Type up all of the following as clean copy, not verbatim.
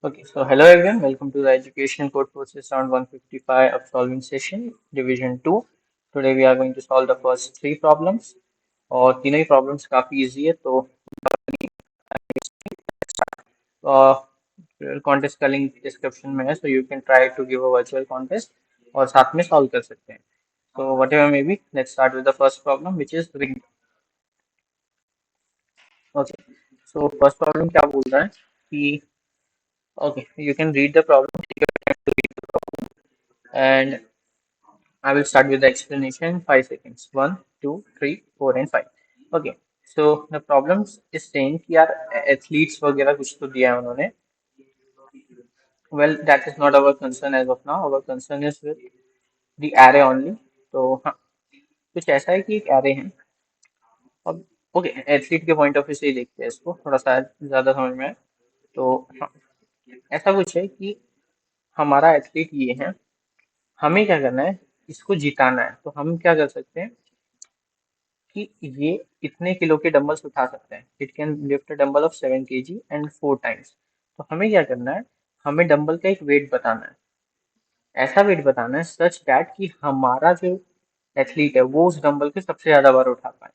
Okay, so hello everyone, welcome to the Education Code Process Round 155 of Solving Session, Division 2. Today we are going to solve the first three problems और तीनों ही problems काफी easy है तो contest का link description में है so you can try to give a virtual contest और साथ में solve कर सकते हैं. So whatever may be, let's start with the first problem which is ring. Okay, so first problem क्या बोल रहा है कि okay, you can read the problem, take your time to read the problem and I will start with the explanation. 5 seconds. One, two, three, four, and 5. Okay. So the problems is saying कि यार athletes वगैरह कुछ तो दिया है उन्होंने. Well, that is not our concern as of now. Our concern is with the array only. तो हाँ, कुछ ऐसा है कि एक array है. अब ओके, एथलीट के पॉइंट ऑफ व्यू से ही देखते हैं इसको, थोड़ा सा ज्यादा समझ में आए. तो हाँ, ऐसा कुछ है कि हमारा एथलीट ये है, हमें क्या करना है, इसको जिताना है. तो हम क्या कर सकते हैं कि ये इतने किलो के डंबल्स उठा सकते हैं. It can lift a dumbbell of 7 kg and 4 times. तो हमें क्या करना है, हमें डंबल का एक वेट बताना है. ऐसा वेट बताना है सच दैट कि हमारा जो एथलीट है वो उस डंबल के सबसे ज्यादा बार उठा पाए.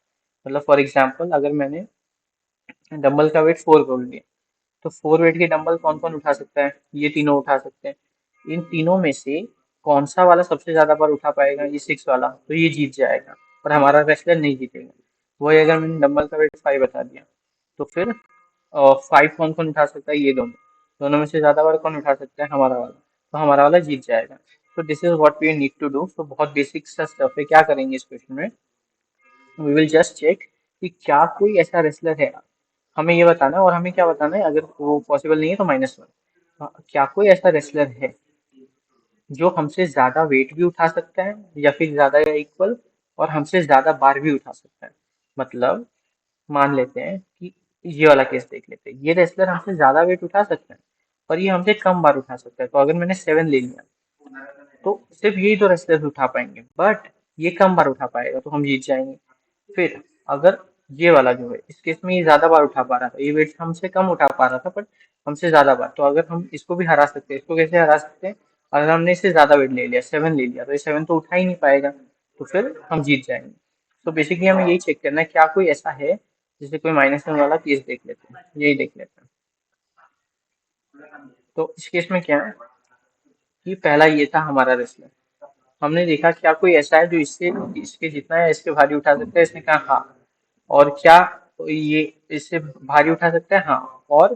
मतलब फॉर एग्जाम्पल अगर मैंने डंबल का वेट 4 बोल दिया तो 4 वेट के डंबल कौन कौन उठा सकता है, ये तीनों उठा सकते हैं. इन तीनों में से कौन सा वाला सबसे ज्यादा बार उठा पाएगा, ये 6 वाला, तो ये जीत जाएगा. पर हमारा रेसलर नहीं जीतेगा. वही अगर मैंने डंबल का वेट 5 बता दिया तो फिर 5 कौन कौन उठा सकता है, ये दोनों. दोनों में से ज्यादा बार कौन उठा सकता है, हमारा वाला. तो हमारा वाला जीत जाएगा. तो this is what we need to do. तो बहुत बेसिक सा स्टफ है. क्या करेंगे इस क्वेश्चन में, वी विल जस्ट चेक कि क्या कोई ऐसा रेसलर है. हमें ये बताना है और हमें क्या बताना है, अगर वो पॉसिबल नहीं है तो -1. क्या कोई ऐसा रेसलर है जो हमसे ज्यादा वेट भी उठा सकता है या फिर ज्यादा या इक्वल, और हमसे ज्यादा बार भी उठा सकता है. मतलब मान लेते हैं कि ये वाला केस देख लेते हैं, ये रेसलर हमसे ज्यादा वेट उठा सकता है पर ये हमसे कम बार उठा सकता है. तो अगर मैंने 7 ले लिया तो सिर्फ यही तो रेसलर उठा पाएंगे, बट ये कम बार उठा पाएगा तो हम जीत जाएंगे. फिर अगर ये वाला जो है, इस केस में ये ज्यादा बार उठा पा रहा था, ये वेट हमसे कम उठा पा रहा था बट हमसे ज्यादा बार, तो अगर हम इसको भी हरा सकते हैं. इसको कैसे हरा सकते हैं, अगर हमने इससे ज्यादा वेट ले लिया, 7 ले लिया, तो ये 7 तो उठा ही नहीं पाएगा, तो फिर हम जीत जाएंगे. तो बेसिकली हमें यही चेक करना है क्या कोई ऐसा है, जैसे कोई -1 वाला केस देख लेते हैं, यही देख लेते हैं. तो इस केस में क्या है कि पहला ये था हमारा रेसलर. हमने देखा क्या कोई ऐसा है जो इससे इसके जितना है इसके भारी उठा सकता है, इसने कहा हाँ. और क्या ये इससे भारी उठा सकता है, हाँ. और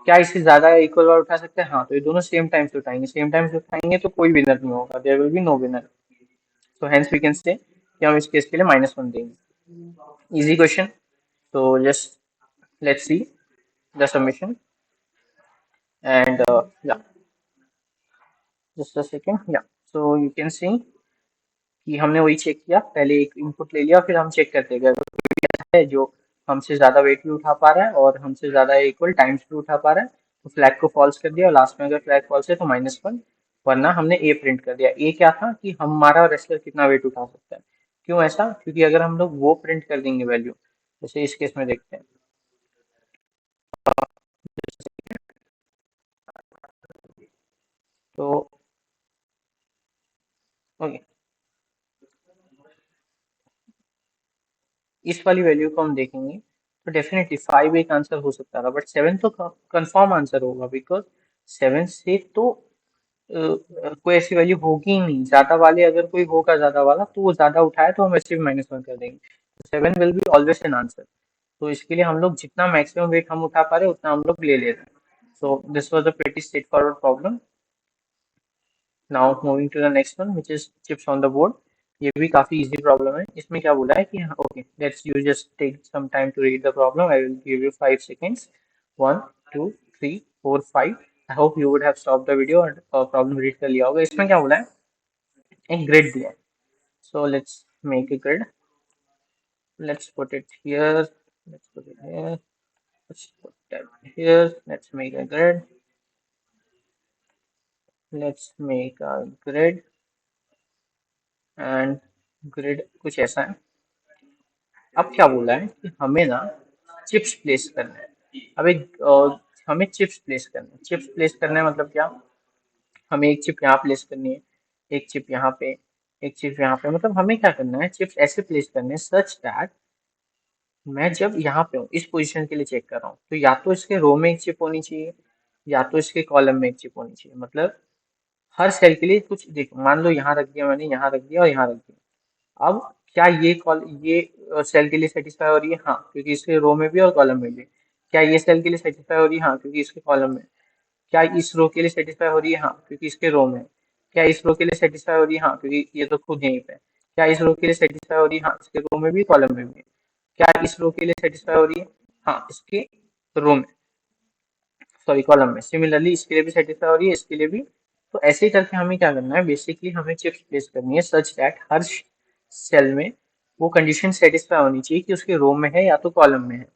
क्या इससे ज्यादा इक्वल बार उठा सकता है, हाँ. तो ये दोनों सेम टाइम से उठाएंगे, सेम टाइम से उठाएंगे तो कोई विनर नहीं होगा, there will be no winner. So hence we can say कि हम इस केस के लिए -1 देंगे. Easy question. तो just let's see the submission and या जस्ट अ सेकंड. या सो यू कैन सी कि हमने वही चेक किया, पहले एक इनपुट ले लिया फिर हम चेक करते गए है जो हमसे ज्यादा वेट भी उठा पा रहा है और हमसे ज्यादा इक्वल टाइम्स भी उठा पा रहा है. तो फ्लैग को फॉल्स कर दिया और लास्ट में अगर फ्लैग फॉल्स है तो -1. वरना हमने ए प्रिंट कर दिया. ए क्या था कि हमारा रेसलर कितना वेट उठा सकता है. क्यों ऐसा, क्योंकि अगर हम लोग वो प्रिंट कर देंगे वैल्यू, जैसे इस केस में देखते हैं. तो ओके, इस वाली वैल्यू को हम देखेंगे तो डेफिनेटली 5 एक आंसर हो सकता था, बट 7 तो कंफर्म आंसर होगा, बिकॉज 7 से तो कोई ऐसी वैल्यू होगी ही नहीं. ज्यादा वाले अगर कोई होगा ज्यादा वाला तो वो ज्यादा उठाए तो हम वैसे भी -1 कर देंगे. 7 will be always an answer. तो इसके लिए हम लोग जितना मैक्सिमम वेट हम उठा पा रहे उतना हम लोग ले ले रहे हैं. So this was a pretty straightforward problem. Now moving to the next one which is chips on the board. ये भी काफी इजी प्रॉब्लम है. इसमें क्या बोला है कि okay let's you just take some time to read the problem. I will give you 5 seconds. 1 2 3 4 5. I hope you would have stop the video और प्रॉब्लम रीड कर लिया होगा. इसमें क्या बोला है, एक ग्रिड दिया है. So let's make a grid. Let's put it here. Let's put it here. Let's put that here. Let's make a grid. Let's make a grid. And grid कुछ ऐसा है. अब क्या बोला है कि हमें ना चिप्स प्लेस करना है. अब एक हमें चिप्स प्लेस करने हैं। चिप्स प्लेस करने मतलब क्या, हमें एक चिप यहाँ प्लेस करनी है, एक चिप यहाँ पे, एक चिप यहाँ पे, मतलब हमें क्या करना है, चिप्स ऐसे प्लेस करने हैं सच दैट मैं जब यहाँ पे हूँ इस पोजीशन के लिए चेक कर रहा हूँ तो या तो इसके रो में एक चिप होनी चाहिए या तो इसके कॉलम में एक चिप होनी चाहिए। मतलब हर सेल के लिए कुछ देखो, मान लो यहाँ रख दिया मैंने, यहाँ रख दिया और यहाँ रख दिया। अब क्या ये सेल के लिए सेटिस्फाई हो रही है? हाँ, क्योंकि इसके रो में भी और कॉलम में भी। क्या ये सेल के लिए सेटिस्फाई हो रही है? हाँ, क्योंकि इसके कॉलम में। क्या इस रो के लिए सेटिस्फाई हो रही है? हाँ, क्योंकि इसके रो में। क्या इस रो के लिए सेटिस्फाई हो रही है? हाँ, क्योंकि ये तो खुद यहीं पे है। क्या इस रो के लिए सेटिस्फाई हो रही है? हाँ, इसके रो में भी कॉलम में भी। क्या इस रो के लिए सेटिस्फाई हो रही है? हाँ, इसके रो में, सॉरी कॉलम में। सिमिलरली इसके लिए भी सेटिस्फाई हो रही है, इसके लिए भी। तो ऐसे ही करके हमें क्या करना है, बेसिकली हमें चिप्स प्लेस करनी है सच दैट हर सेल में वो कंडीशन सेटिस्फाई होनी चाहिए कि उसके रो में है या तो कॉलम में है।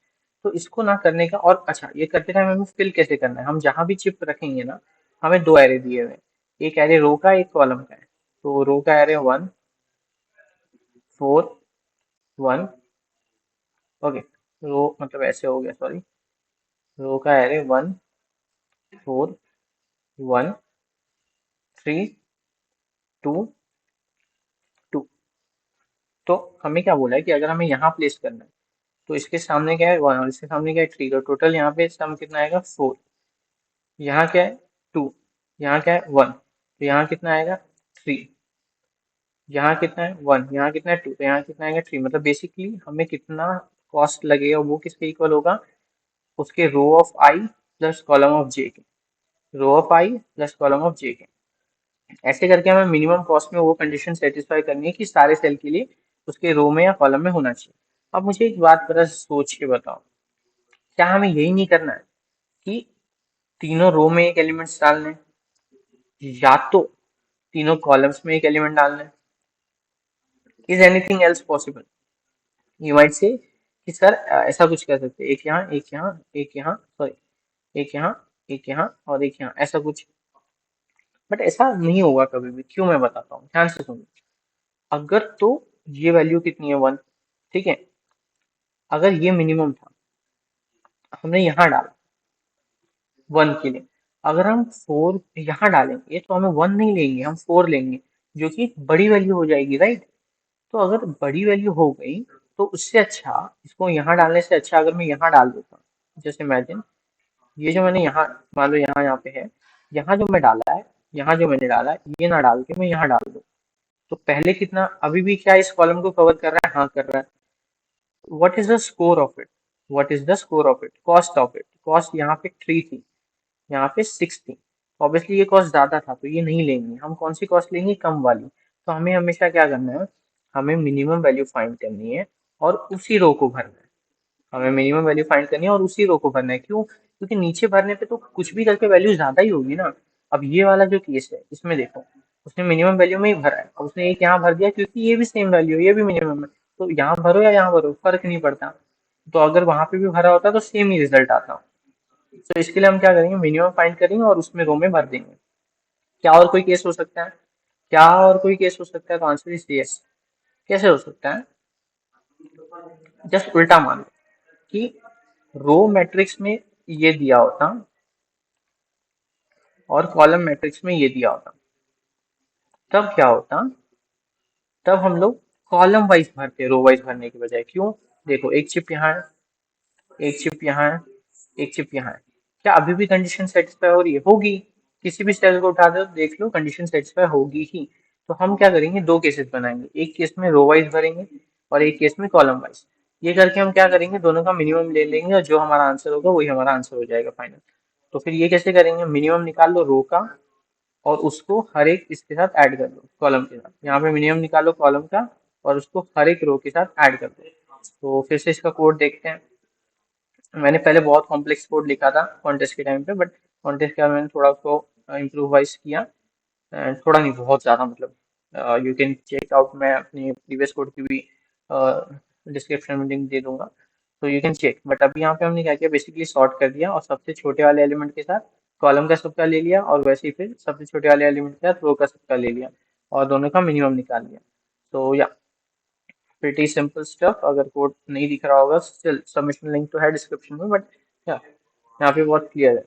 तो इसको ना करने का, और अच्छा ये करते टाइम हमें फिल कैसे करना है, हम जहां भी चिप रखेंगे ना, हमें दो एरे दिए हुए हैं, एक एरे रो का एक कॉलम का है। तो रो का एरे 1 4 1, ओके, रो मतलब ऐसे हो गया, सॉरी, रो का एरे 1 4 1 3 2 2। तो हमें क्या बोला है कि अगर हमें यहाँ प्लेस करना है तो इसके सामने क्या है 1 और इसके सामने क्या है 3, तो टोटल यहाँ पे सम कितना आएगा 4। यहाँ क्या है 2, यहाँ क्या है 1, तो यहाँ कितना आएगा 3। यहाँ कितना है 1, यहाँ कितना है 2, तो यहाँ कितना आएगा 3। मतलब बेसिकली हमें कितना कॉस्ट लगेगा वो किसके इक्वल होगा, उसके row of I plus column of J के, row of I plus column of J के। ऐसे करके हमें मिनिमम कॉस्ट में वो कंडीशन सेटिस्फाई करनी है कि सारे सेल के लिए उसके रो में या कॉलम में होना चाहिए। अब मुझे एक बात जरा सोच के बताओ, क्या हमें यही नहीं करना है कि तीनों रो में एक एलिमेंट्स डालने हैं, या तो तीनों कॉलम्स में एक एलिमेंट डालने हैं? Is anything else possible? You might say कि सर ऐसा कुछ कर सकते हैं, एक यहाँ एक यहाँ एक यहाँ, सॉरी, एक यहाँ एक यहाँ और एक यहाँ, ऐसा कुछ। बट ऐसा नहीं होगा कभी भी, क्यों, मैं बताता हूँ, ध्यान से सुनो। अगर तो ये वैल्यू कितनी है 1, ठीक है, अगर ये मिनिमम था, हमने यहाँ डाला 1 के लिए, अगर हम 4 यहाँ डालेंगे तो हमें 1 नहीं लेंगे, हम 4 लेंगे, जो कि एक बड़ी वैल्यू हो जाएगी, राइट? तो अगर बड़ी वैल्यू हो गई तो उससे अच्छा, इसको यहाँ डालने से अच्छा अगर मैं यहाँ डाल देता हूँ, जैसे इमेजिन ये जो मैंने यहाँ, मान लो यहाँ यहाँ पे है, यहाँ जो मैं डाला है, यहाँ जो मैंने डाला है, ये ना डाल के मैं यहाँ डाल दूँ, तो पहले कितना, अभी भी क्या इस कॉलम को कवर कर रहा है? हाँ कर रहा है। What is the score of it, what is the score of it, cost of it, cost यहाँ पे 3 थी, यहाँ पे 6 थी, ऑब्वियसली ये कॉस्ट ज्यादा था तो ये नहीं लेंगे, हम कौन सी कॉस्ट लेंगे, कम वाली। तो हमें हमेशा क्या करना है, हमें मिनिमम वैल्यू फाइंड करनी है और उसी रो को भरना है। हमें मिनिमम वैल्यू फाइंड करनी है और उसी रो को भरना है, क्यों, क्योंकि नीचे भरने पे तो कुछ भी करके वैल्यू ज्यादा ही होगी ना। अब ये वाला जो केस है इसमें देखो, उसने मिनिमम वैल्यू में ही भरा है और उसने एक यहाँ भर दिया क्योंकि ये भी सेम वैल्यू है, ये भी मिनिमम है, तो यहाँ भरो या यहाँ भरो फर्क नहीं पड़ता। तो अगर वहां पे भी भरा होता तो सेम ही रिजल्ट आता। तो इसके लिए हम क्या करेंगे, मिनिमम फाइंड करेंगे और उसमें रो में भर देंगे। क्या और कोई केस हो सकता है, क्या और कोई केस हो सकता है? तो आंसर इज यस। कैसे हो सकता है, जस्ट उल्टा मान लो कि रो मैट्रिक्स में ये दिया होता और कॉलम मैट्रिक्स में ये दिया होता, तब क्या होता, तब हम लोग कॉलम वाइज भरते रो वाइज भरने के बजाय। क्यों, देखो एक चिप यहाँ है, एक चिप यहाँ है, एक चिप यहाँ है, क्या अभी भी कंडीशन सेटिस्फाई हो रही है? होगी। किसी भी सेल को उठा दो देख लो, कंडीशन सेटिस्फाई होगी ही। तो हम क्या करेंगे, दो केसेस बनाएंगे, एक केस में रो वाइज भरेंगे और एक केस में कॉलम वाइज। ये करके हम क्या करेंगे, दोनों का मिनिमम ले लेंगे और जो हमारा आंसर होगा वही हमारा आंसर हो जाएगा फाइनल। तो फिर ये कैसे करेंगे, मिनिमम निकाल लो रो का और उसको हर एक इसके साथ ऐड कर दो कॉलम के साथ, यहाँ पे मिनिमम निकालो कॉलम का और उसको हर एक रो के साथ ऐड कर दो। तो फिर से इसका कोड देखते हैं। मैंने पहले बहुत कॉम्प्लेक्स कोड लिखा था कॉन्टेस्ट के टाइम पे, बट कॉन्टेस्ट के बाद मैंने थोड़ा उसको इम्प्रूवाइज किया, थोड़ा नहीं बहुत ज़्यादा, मतलब यू कैन चेक आउट, मैं अपनी प्रीवियस कोड की भी डिस्क्रिप्शन में लिंक दे दूंगा, तो यू कैन चेक। बट अभी यहाँ पे हमने क्या किया, बेसिकली सॉर्ट कर दिया और सबसे छोटे वाले एलिमेंट के साथ कॉलम का सबका ले लिया और वैसे ही फिर सबसे छोटे वाले एलिमेंट के साथ रो का सबका ले लिया और दोनों का मिनिमम निकाल लिया। तो या प्रिटी सिंपल स्टफ। अगर कोड नहीं दिख रहा होगा, स्टिल सबमिशन लिंक तो है डिस्क्रिप्शन में, बट या यहाँ पे बहुत क्लियर है,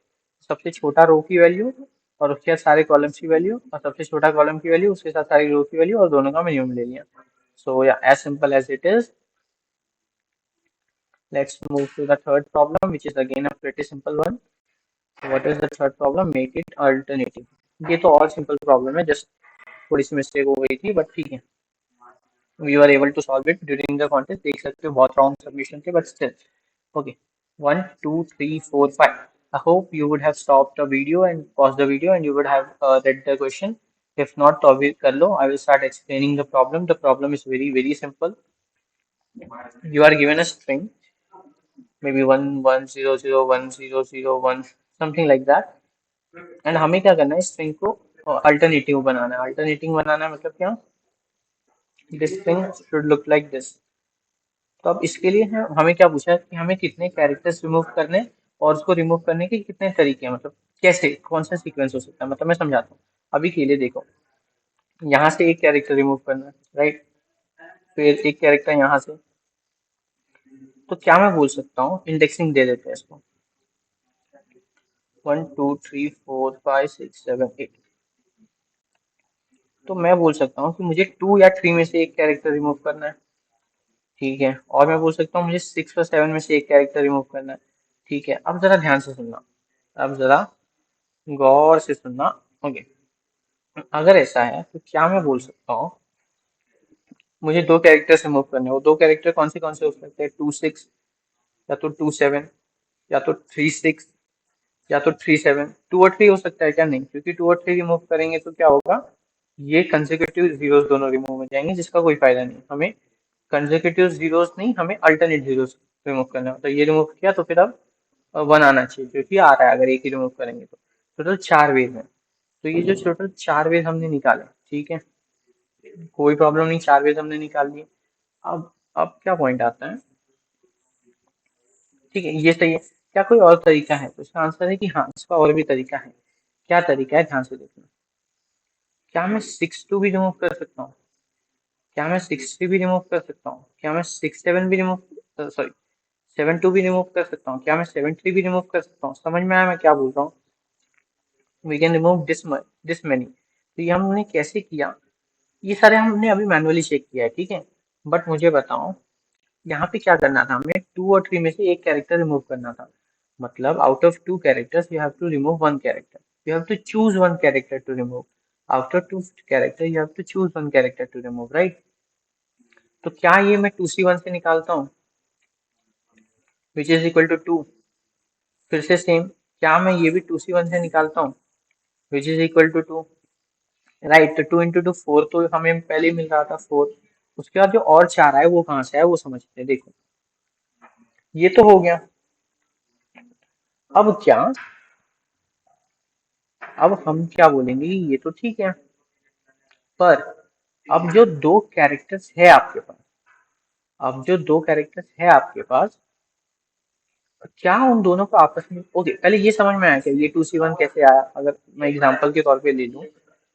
सबसे छोटा रो की वैल्यू और उसके बाद सारे कॉलम्स की वैल्यू, और सबसे छोटा कॉलम की वैल्यू उसके साथ सारी रो की वैल्यू, और दोनों का मिनिमम ले लिया. So yeah as simple as it is. Let's move to the third problem, which is again a pretty simple one. So what is the third problem? Make it alternative. ये तो और simple problem है, just थोड़ी सी mistake हो गई थी, but ठीक है. We were able to solve it during the contest. देख सकते हो बहुत wrong submission थे, but still. Okay. 1, 2, 3, 4, 5. I hope you would have stopped the video and paused the video and you would have read the question. If not, तो अभी कर लो. I will start explaining the problem. The problem is very, very simple. You are given a string, maybe 1 1 0 0 1 0 0 1, something like that. And हमें क्या करना है, string को alternative बनाना है. Alternative बनाना है मतलब क्या, this string should look like this. तो अब इसके लिए हमें क्या पूछा है कि हमें कितने कैरेक्टर्स रिमूव करने हैं और उसको रिमूव करने के कितने तरीके हैं, मतलब कैसे, कौन सा सीक्वेंस हो सकता है. मतलब मैं समझाता हूँ. अभी के लिए देखो, यहाँ से एक कैरेक्टर रिमूव करना है, राइट. फिर एक कैरेक्टर यहाँ से. तो क्या मैं बोल सकता हूँ, इंडेक्सिंग दे देते हैं इसको, 1 2 3 4 5 6 7 8. तो मैं बोल सकता हूँ कि मुझे 2 या 3 में से एक कैरेक्टर रिमूव करना है, ठीक है. और मैं बोल सकता हूँ मुझे 6 और 7 में से एक कैरेक्टर रिमूव करना है, ठीक है. अब जरा ध्यान से सुनना, अब जरा गौर से सुनना. ओके. अगर ऐसा है तो क्या मैं बोल सकता हूँ, मुझे दो कैरेक्टर्स रिमूव करने हैं. वो दो कैरेक्टर कौन से हो सकते हैं, 2 6, या तो 2 7, या तो 3 6, या तो 3 7. 2 और 3 हो सकता है क्या, नहीं, क्योंकि 2 और 3 रिमूव करेंगे तो क्या होगा, ये कंसेक्यूटिव जीरोस दोनों रिमूव हो जाएंगे, जिसका कोई फायदा नहीं. हमें कंसेक्यूटिव जीरोस नहीं, हमें अल्टरनेट जीरोस रिमूव करना है. तो ये रिमूव किया तो फिर अब 1 आना चाहिए, क्योंकि आ रहा है अगर एक ही रिमूव करेंगे तो. टोटल 4 वेज है. तो ये जो टोटल 4 वेज हमने निकाले, ठीक है, कोई प्रॉब्लम नहीं, 4 वेज हमने निकाल लिए. अब क्या पॉइंट आता है, ठीक है, ये सही है. क्या कोई और तरीका है, तो इसका आंसर है कि हाँ, इसका और भी तरीका है. क्या तरीका है, ध्यान से देखना. क्या मैं 6 2 भी रिमूव कर सकता हूँ, क्या मैं 6 3 भी रिमूव कर सकता हूँ, क्या मैं 6 7 भी रिमूव, सॉरी, 7 2 भी रिमूव कर सकता हूँ, क्या मैं 7 3 भी रिमूव कर सकता हूँ. समझ में आया मैं क्या बोल रहा हूँ. We can remove this many. तो ये हमने कैसे किया, ये सारे हमने अभी मैनुअली चेक किया है, ठीक है. बट मुझे बताओ, यहाँ पे क्या करना था, हमें 2 और 3 में से एक कैरेक्टर रिमूव करना था. मतलब out of 2 characters you have to remove 1 character, you have to choose 1 character to remove. After 2 character you have to choose 1 character to remove, right. तो क्या ये मैं 2C1 से निकालता हूँ, विच इज इक्वल टू 2. फिर से सेम, क्या मैं ये भी 2C1 से निकालता हूँ, which is equal to 2, right. तो 2 × 2 4, तो हमें पहले ही मिल रहा था 4. उसके बाद जो और 4 आए वो कहाँ से आए वो समझते हैं. देखो, ये तो हो गया. अब क्या, अब हम क्या बोलेंगे, ये तो ठीक है, पर अब जो दो कैरेक्टर्स है आपके पास, अब जो दो कैरेक्टर्स है आपके पास, क्या उन दोनों को आपस में, ओके, पहले ये समझ में आया कि ये 2C1 कैसे आया. अगर मैं एग्जांपल के तौर पे ले लूं,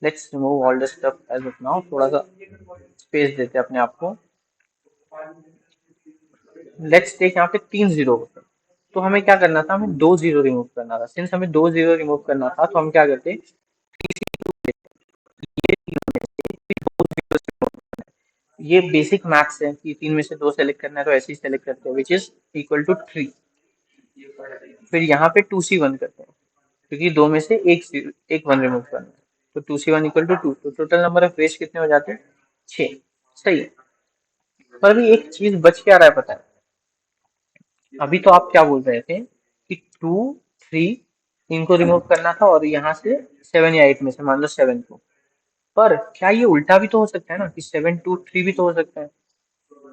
let's remove all the stuff as of now. थोड़ा सा स्पेस देते हैं अपने आप को. लेट्स टेक, यहाँ पे 3 0 होते हैं. तो हमें क्या करना था, हमें 2 0 रिमूव करना था. सिंस हमें 2 0 रिमूव करना था, तो हम क्या करते, ये तीनों में से भी 2 0 रिमूव करना है. ये बेसिक मैथ्स है कि 3 में से 2 सेलेक्ट करना है, तो ऐसे ही सेलेक्ट करते हैं, विच इज इक्वल टू 3. फिर यहाँ पे 2C1 करते हैं, क्योंकि दो में से एक 1 रिमूव करना है. तो 2C1 इक्वल टू 2. तो टोटल नंबर ऑफ वेज कितने हो जाते हैं, 6. सही है. पर अभी एक चीज बच क्या रहा है पता है. अभी तो आप क्या बोल रहे थे कि 2 3 इनको रिमूव करना था, और यहाँ से 7 या 8 में से मान लो 7 को. पर क्या ये उल्टा भी तो हो सकता है ना, कि 7 2 3 भी तो हो सकता है.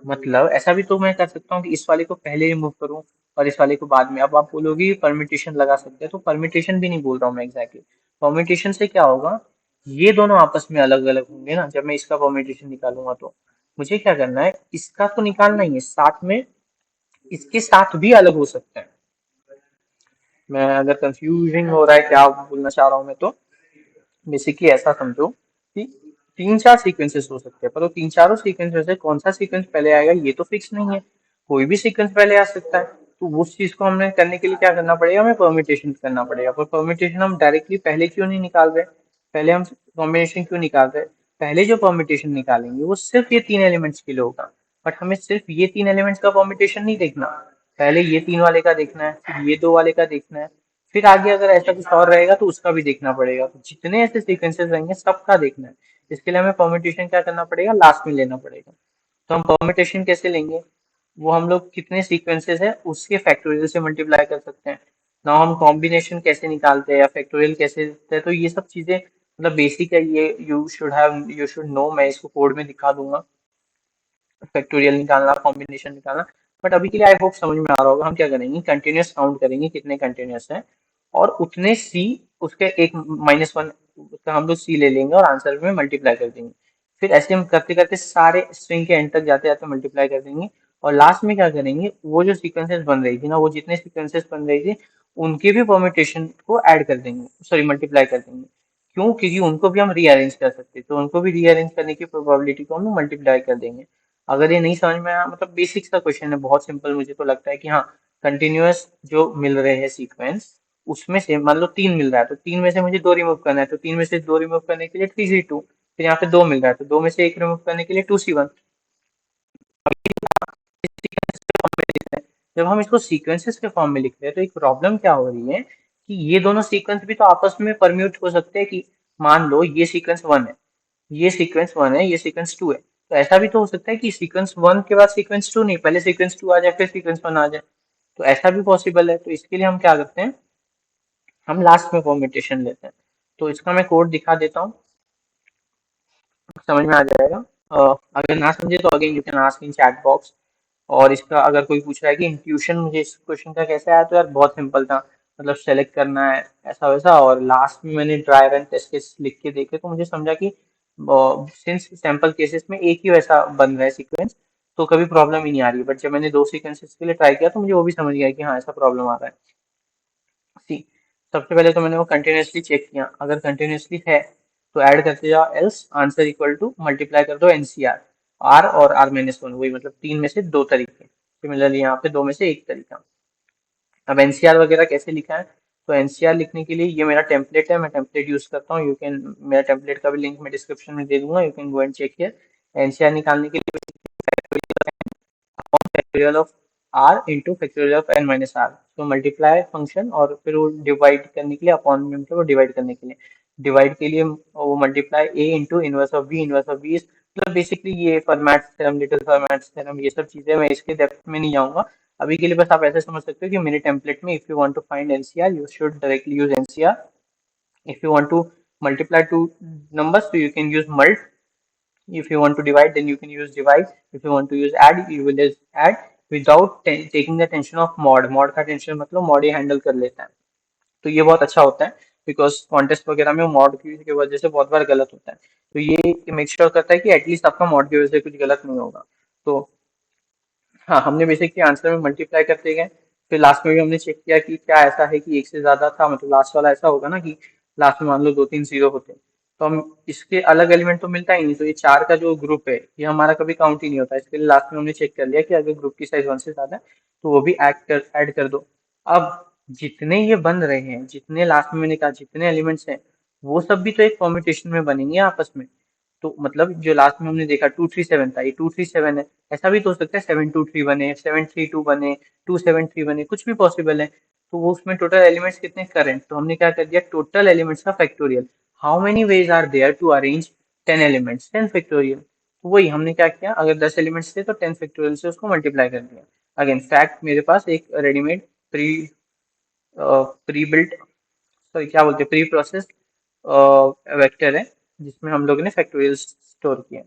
मतलब ऐसा भी तो मैं कर सकता हूँ कि इस वाले को पहले रिमूव करूँ और इस वाले को बाद में. अब आप बोलोगे परमिटेशन लगा सकते हैं, तो परमिटेशन भी नहीं बोल रहा हूँ मैं एग्जैक्टली. परमिटेशन से क्या होगा, ये दोनों आपस में अलग अलग होंगे ना. जब मैं इसका परमिटेशन निकालूंगा तो मुझे क्या करना है, इसका तो निकालना ही है, साथ में इसके साथ भी अलग हो सकते हैं. मैं अगर कंफ्यूजिंग हो रहा है क्या बोलना चाह रहा हूँ मैं, तो बेसिकली ऐसा समझो कि 3 4 सीक्वेंसेस हो सकते हैं, पर वो 3 चारों सीक्वेंस में से कौन सा सीक्वेंस पहले आएगा ये तो फिक्स नहीं है. कोई भी सीक्वेंस पहले आ सकता है. तो उस चीज को हमने करने के लिए क्या करना पड़ेगा, हमें परम्यूटेशन करना पड़ेगा। पर परम्यूटेशन हम डायरेक्टली पहले क्यों नहीं निकाल रहे, पहले हम कॉम्बिनेशन क्यों निकाल रहे, पहले जो परम्यूटेशन निकालेंगे वो सिर्फ ये तीन एलिमेंट्स के लिए होगा, बट हमें सिर्फ ये तीन एलिमेंट्स का परम्यूटेशन नहीं देखना, पहले ये तीन वाले का देखना है, फिर ये दो वाले का देखना है, फिर आगे अगर ऐसा कुछ और रहेगा तो उसका भी देखना पड़ेगा। तो जितने ऐसे सीक्वेंसेस रहेंगे सबका देखना है। इसके लिए हमें परम्यूटेशन क्या करना पड़ेगा, लास्ट में लेना पड़ेगा। तो हम परम्यूटेशन कैसे लेंगे, वो हम लोग कितने सीक्वेंसेस है उसके फैक्टोरियल से मल्टीप्लाई कर सकते हैं ना, हम कॉम्बिनेशन कैसे निकालते हैं या फैक्टोरियल कैसे देते हैं। तो ये सब चीजें मतलब बेसिक है, ये यू शुड नो, मैं इसको कोड में दिखा दूंगा, फैक्टोरियल निकालना, कॉम्बिनेशन निकालना। बट अभी के लिए आई होप समझ में आ रहा होगा। हम क्या करेंगे, कंटिन्यूस काउंट करेंगे कितने कंटिन्यूस हैं, और उतने सी उसके एक -1 उसका हम लोग सी ले लेंगे और आंसर में मल्टीप्लाई कर देंगे। फिर ऐसे हम करते करते सारे स्ट्रिंग के एंड तक जाते जाते मल्टीप्लाई कर देंगे। और लास्ट में क्या करेंगे, वो जो सीक्वेंसेस बन रही थी ना, वो जितने सीक्वेंसेस बन रही थी उनके भी परम्यूटेशन को ऐड कर देंगे, सॉरी मल्टीप्लाई कर देंगे। क्यों, क्योंकि उनको भी हम रीअरेंज कर सकते हैं, तो उनको भी रीअरेंज करने की प्रोबेबिलिटी को हम मल्टीप्लाई कर देंगे। अगर ये नहीं समझ में आया, मतलब बेसिक सा क्वेश्चन है, बहुत सिंपल मुझे तो लगता है कि हाँ, कंटिन्यूअस जो मिल रहे हैं सीक्वेंस, उसमें से मान लो तीन मिल रहा है तो तीन में से मुझे दो रिमूव करना है, तो तीन में से दो रिमूव करने के लिए 3C2। फिर यहाँ पे दो मिल रहा है तो दो में से एक रिमूव करने के लिए 2C1। जब हम इसको सीक्वेंसेस के फॉर्म में लिख रहे हैं तो एक प्रॉब्लम क्या हो रही है कि ये दोनों सीक्वेंस भी तो आपस में परम्यूट हो सकते हैं। कि मान लो ये सीक्वेंस 1 है, ये सीक्वेंस 1 है, ये सीक्वेंस 2 है, तो ऐसा भी तो हो सकता है कि सीक्वेंस 1 के बाद सीक्वेंस 2 नहीं, पहले सीक्वेंस 2 आ जाए फिर सीक्वेंस 1 आ जाए। तो ऐसा भी पॉसिबल है। तो इसके लिए हम क्या करते हैं, हम लास्ट में परम्यूटेशन लेते हैं। तो इसका मैं कोड दिखा देता हूँ, समझ में आ जाएगा। अगर ना समझे तो again you can ask in chat box. और इसका अगर कोई पूछ रहा है कि इंट्यूशन मुझे इस क्वेश्चन का कैसे आया, तो यार बहुत सिंपल था। मतलब सेलेक्ट करना है ऐसा वैसा, और लास्ट में मैंने ड्राई रन टेस्ट केस लिख के देखे तो मुझे समझा कि सिंस सैंपल केसेस में एक ही वैसा बन रहा है सीक्वेंस, तो कभी प्रॉब्लम ही नहीं आ रही। बट जब मैंने दो सीक्वेंसेस के लिए ट्राई किया तो मुझे वो भी समझ गया कि हाँ ऐसा प्रॉब्लम आ रहा है। सी, सबसे पहले तो मैंने वो कंटिन्यूसली चेक किया, अगर कंटिन्यूसली है तो ऐड करते जाओ, else answer equal to multiply कर दो एनसीआर, आर और R-1, वही मतलब तीन में से दो तरीके। सिमिलरली यहाँ पे दो में से एक तरीका। अब एनसीआर वगैरह कैसे लिखा है, तो एनसीआर लिखने के लिए ये मेरा टेम्पलेट है, मैं टेम्पलेट यूज करता हूँ। यू कैन, मेरा टेम्पलेट का भी लिंक मैं डिस्क्रिप्शन में दे दूंगा, you can go and check here. NCR निकालने के लिए factorial of R into factorial of n-r, तो मल्टीप्लाई फंक्शन, और फिर वो डिवाइड करने के लिए अपॉन में, मतलब वो डिवाइड करने के लिए, डिवाइड के लिए वो multiply a into inverse of b, inverse of b। मतलब बेसिकली ये format theorem, little format theorem, ये सब चीजें मैं इसके डेप्थ में नहीं जाऊंगा। अभी के लिए बस आप ऐसे समझ सकते हो कि मेरे टेम्पलेट में if you want to find NCR you should directly use NCR. If you want to multiply two numbers so you can use mult, if you want to divide then you can use divide, if you want to use add you will just add without taking the tension of mod। mod का tension मतलब mod ये handle कर लेता है, तो ये बहुत अच्छा होता है। बिकॉज कॉन्टेस्ट वगैरह में मॉड की वजह से बहुत बार गलत होता है, तो ये मेक श्योर करता है कि एटलीस्ट आपका मॉड की वजह से कुछ गलत नहीं होगा। तो हाँ, हमने बेसिकली आंसर में मल्टीप्लाई करते गए, फिर लास्ट में भी हमने चेक किया कि क्या ऐसा है कि एक से ज्यादा था, मतलब लास्ट वाला ऐसा होगा ना कि लास्ट में मान लो दो तीन जीरो होते, तो हम इसके अलग एलिमेंट तो मिलता ही नहीं, तो ये चार का जो ग्रुप है ये हमारा कभी काउंट ही नहीं होता। इसके लिए लास्ट में हमने चेक कर लिया कि अगर ग्रुप की साइज 1 से ज्यादा है तो वो भी ऐड कर दो। अब जितने ये बन रहे हैं, जितने लास्ट में मैंने कहा जितने एलिमेंट्स हैं, वो सब भी तो एक परम्यूटेशन में बनेंगे आपस में। तो मतलब जो लास्ट में हमने देखा 237 था, ये 237 है, ऐसा भी तो हो सकता है 723 बने, 732 बने, 273 बने, कुछ भी पॉसिबल है। तो वो उसमें टोटल एलिमेंट्स कितने करेंट, तो हमने क्या कर दिया, टोटल एलिमेंट्स का factorial. How many ways are there to arrange 10 elements, 10 factorial. तो वही हमने क्या किया, अगर 10 एलिमेंट्स थे तो 10 फैक्टोरियल से उसको मल्टीप्लाई कर दिया। अगेन फैक्ट, मेरे पास एक readymade pre pre built, sorry क्या बोलते हैं, प्री प्रोसेस वेक्टर है जिसमें हम लोगों ने फैक्टोरियल स्टोर किए।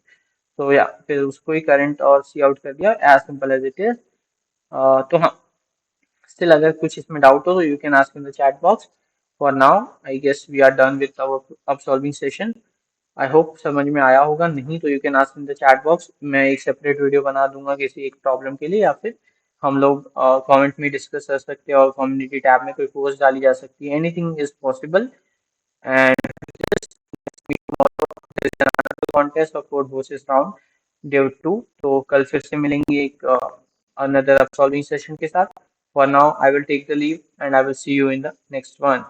तो या फिर उसको ही करंट और सी आउट कर दिया, as simple as it is. तो हाँ, स्टिल अगर कुछ इसमें डाउट हो तो you can ask in the chat box. For now I guess we are done with our अब सॉल्विंग सेशन। आई होप समझ में आया होगा, नहीं तो you can ask in the chat box, मैं एक सेपरेट वीडियो बना दूंगा किसी एक प्रॉब्लम के लिए, या फिर हम लोग कमेंट में डिस्कस कर सकते हैं और कम्युनिटी टैब में कोई पोस्ट डाली जा सकती है, anything is possible. And contest of code versus round day 2, तो कल फिर से मिलेंगे एक अनदर सॉल्विंग सेशन के साथ। For now, I will take the leave and I will see you in the next one.